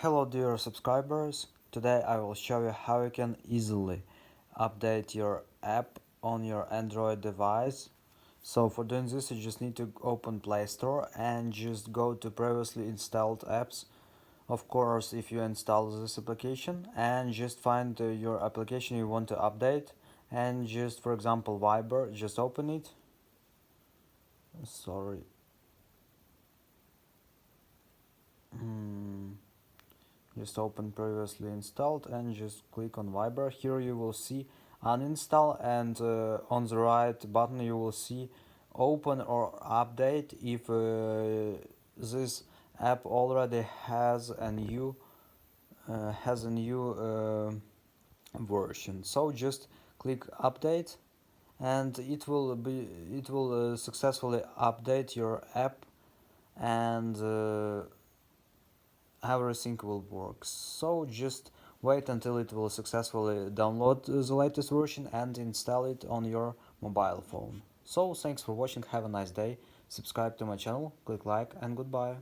Hello dear subscribers, today I will show you how you can easily update your app on your Android device. So for doing this you just need to open Play Store and just go to previously installed apps. Of course, if you install this application, and just find your application you want to update, and just for example Viber, just open it. Sorry. Just open previously installed and just click on Viber. Here you will see uninstall, and on the right button you will see open or update if this app already has a new version. So just click update, and it will successfully update your app, and everything will work. So just wait until it will successfully download the latest version and install it on your mobile phone. So thanks for watching, have a nice day, subscribe to my channel, click like, and goodbye.